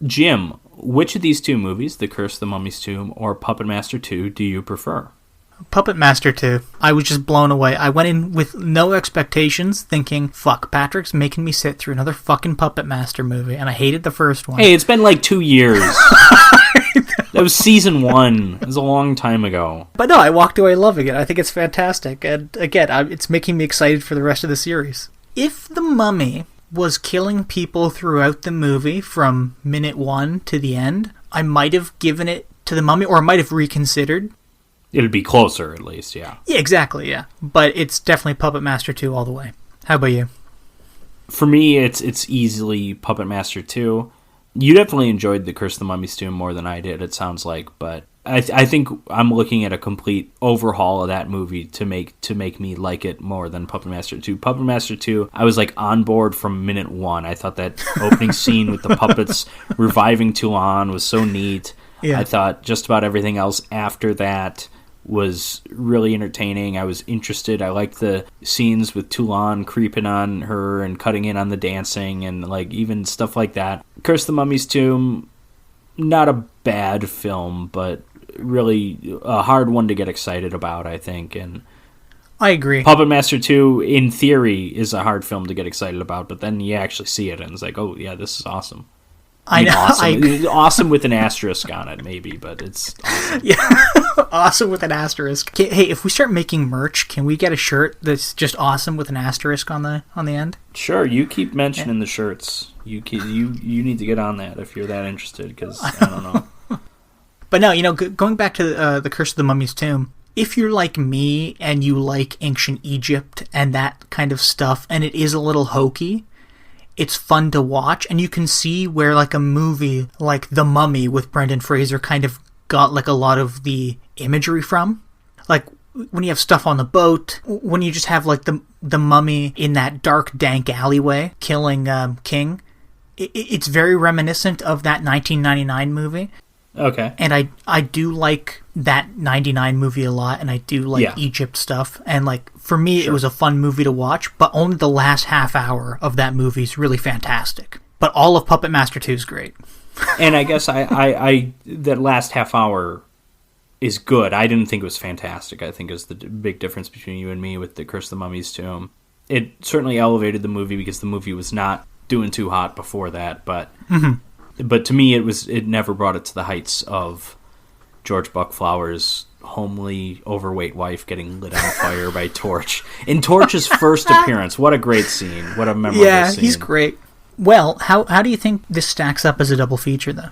Jim, which of these two movies, The Curse of the Mummy's Tomb or Puppet Master 2, do you prefer? Puppet Master 2. I was just blown away. I went in with no expectations, thinking, fuck, Patrick's making me sit through another fucking Puppet Master movie, and I hated the first one. Hey, it's been like 2 years. That was season 1. It was a long time ago. But no, I walked away loving it. I think it's fantastic. And again, it's making me excited for the rest of the series. If the Mummy was killing people throughout the movie from minute 1 to the end, I might have given it to the Mummy, or I might have reconsidered. It'd be closer, at least, yeah. Yeah, exactly, yeah. But it's definitely Puppet Master 2 all the way. How about you? For me, it's easily Puppet Master 2. You definitely enjoyed The Curse of the Mummy's Tomb more than I did, it sounds like, but I think I'm looking at a complete overhaul of that movie to make me like it more than Puppet Master 2. Puppet Master 2, I was like on board from minute 1. I thought that opening scene with the puppets reviving Toulon was so neat. Yeah. I thought just about everything else after that was really entertaining. I was interested. I liked the scenes with Toulon creeping on her and cutting in on the dancing and like even stuff like that. Curse of the Mummy's Tomb, not a bad film, but really a hard one to get excited about, I think. And I agree. Puppet Master 2, in theory, is a hard film to get excited about, but then you actually see it and it's like, oh yeah, this is awesome. I know. Awesome. Awesome with an asterisk on it, maybe, but it's awesome. Yeah, awesome with an asterisk. Hey, if we start making merch, can we get a shirt that's just awesome with an asterisk on the end? Sure, you keep mentioning the shirts. You need to get on that if you're that interested, because I don't know. But no, going back to The Curse of the Mummy's Tomb, if you're like me and you like ancient Egypt and that kind of stuff, and it is a little hokey, it's fun to watch, and you can see where like a movie like The Mummy with Brendan Fraser kind of got like a lot of the imagery from. Like when you have stuff on the boat, when you just have like the mummy in that dark, dank alleyway killing King, it's very reminiscent of that 1999 movie. Okay. And I do like that 99 movie a lot, and I do like Egypt stuff. And like for me, It was a fun movie to watch, but only the last half hour of that movie is really fantastic. But all of Puppet Master 2 is great. And I guess I that last half hour is good. I didn't think it was fantastic. I think it was the big difference between you and me with The Curse of the Mummy's Tomb. It certainly elevated the movie because the movie was not doing too hot before that, but but to me it never brought it to the heights of George Buckflower's homely, overweight wife getting lit on fire by Torch. In Torch's first appearance, what a great scene. What a memorable scene. Yeah, he's great. Well, how do you think this stacks up as a double feature, though?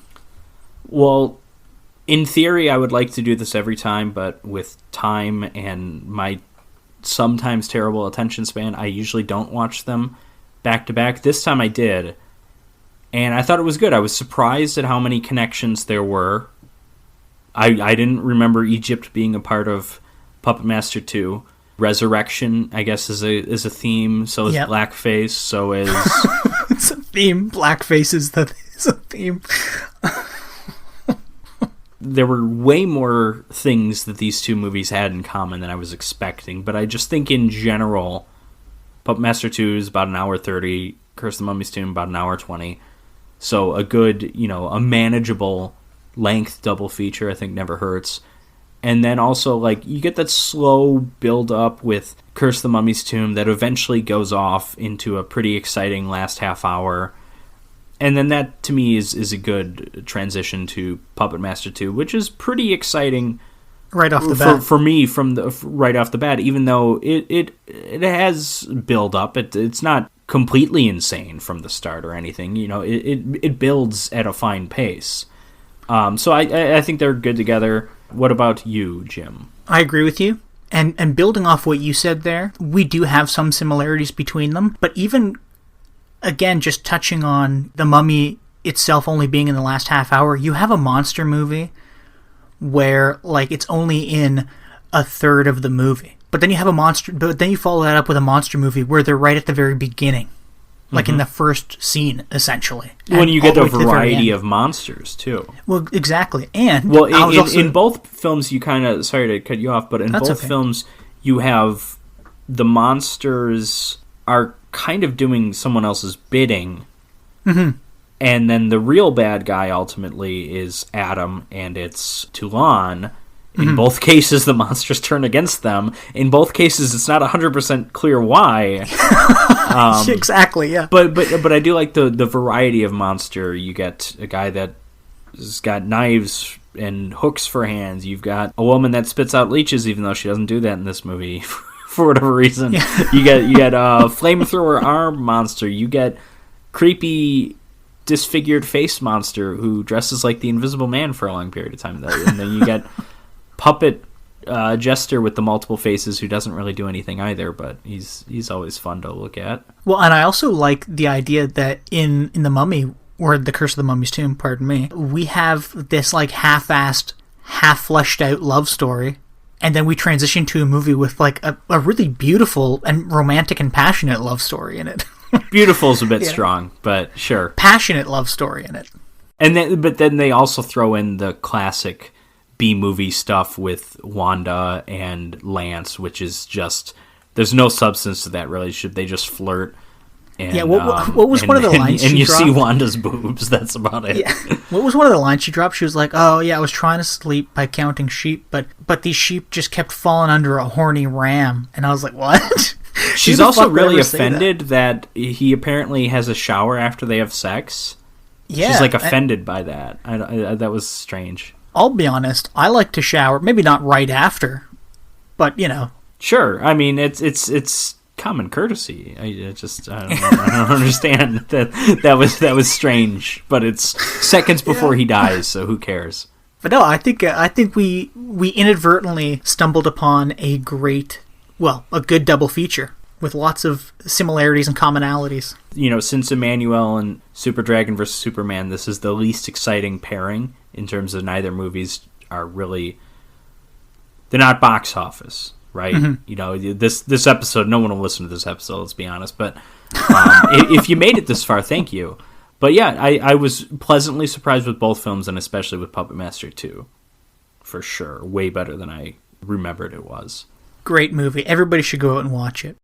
Well, in theory, I would like to do this every time, but with time and my sometimes terrible attention span, I usually don't watch them back to back. This time I did, and I thought it was good. I was surprised at how many connections there were. I didn't remember Egypt being a part of Puppet Master 2. Resurrection, I guess, is a theme. So is blackface. So is it's a theme. Blackface is a theme. There were way more things that these two movies had in common than I was expecting. But I just think in general, Puppet Master 2 is about an hour 30. Curse of the Mummy's Tomb about an hour 20. So a good, a manageable length double feature, I think, never hurts. And then also, like, you get that slow build up with Curse of the Mummy's Tomb that eventually goes off into a pretty exciting last half hour. And then that, to me, is a good transition to Puppet Master 2, which is pretty exciting right off the bat. For me, right off the bat, even though it has build up. It's not completely insane from the start or anything. It builds at a fine pace. So I think they're good together. What about you, Jim? I agree with you. And building off what you said there, we do have some similarities between them. But even, again, just touching on The Mummy itself only being in the last half hour, you have a monster movie where, like, it's only in a third of the movie. But then you follow that up with a monster movie where they're right at the very beginning. Like in the first scene, essentially. When you get a variety of monsters, too. Well, exactly. And in both films, you kind of... Sorry to cut you off, but in both films, you have the monsters are kind of doing someone else's bidding. Mm-hmm. And then the real bad guy ultimately is Adam, and it's Toulon. In both cases, the monsters turn against them. In both cases, it's not 100% clear why. Exactly, yeah. But I do like the variety of monster. You get a guy that's got knives and hooks for hands. You've got a woman that spits out leeches, even though she doesn't do that in this movie for whatever reason. Yeah. You get a flamethrower arm monster. You get creepy disfigured face monster who dresses like the Invisible Man for a long period of time. And then you get puppet jester with the multiple faces who doesn't really do anything either, but he's always fun to look at. Well, and I also like the idea that in The Mummy, or The Curse of the Mummy's Tomb, pardon me, we have this like half-assed, half-fleshed-out love story, and then we transition to a movie with like a really beautiful and romantic and passionate love story in it. Beautiful's a bit strong, but sure. Passionate love story in it. But then they also throw in the classic B-movie stuff with Wanda and Lance, which is just, there's no substance to that relationship. They just flirt. And, what was one of the lines she dropped? And you see Wanda's boobs. That's about it. Yeah. What was one of the lines she dropped? She was like, "Oh yeah, I was trying to sleep by counting sheep, but these sheep just kept falling under a horny ram." And I was like, "What?" She's also really offended that he apparently has a shower after they have sex. Yeah, she's like offended by that. That was strange. I'll be honest. I like to shower, maybe not right after, but you know. Sure. I mean, it's common courtesy. I don't understand that was strange, but it's seconds before he dies, so who cares? But no, I think we inadvertently stumbled upon a good double feature with lots of similarities and commonalities. You know, since Emmanuel and Super Dragon vs. Superman, this is the least exciting pairing in terms of neither movies are really, they're not box office. Right, You know, this episode, no one will listen to this episode. Let's be honest. But if you made it this far, thank you. But yeah, I was pleasantly surprised with both films, and especially with Puppet Master 2, for sure. Way better than I remembered it was. Great movie. Everybody should go out and watch it.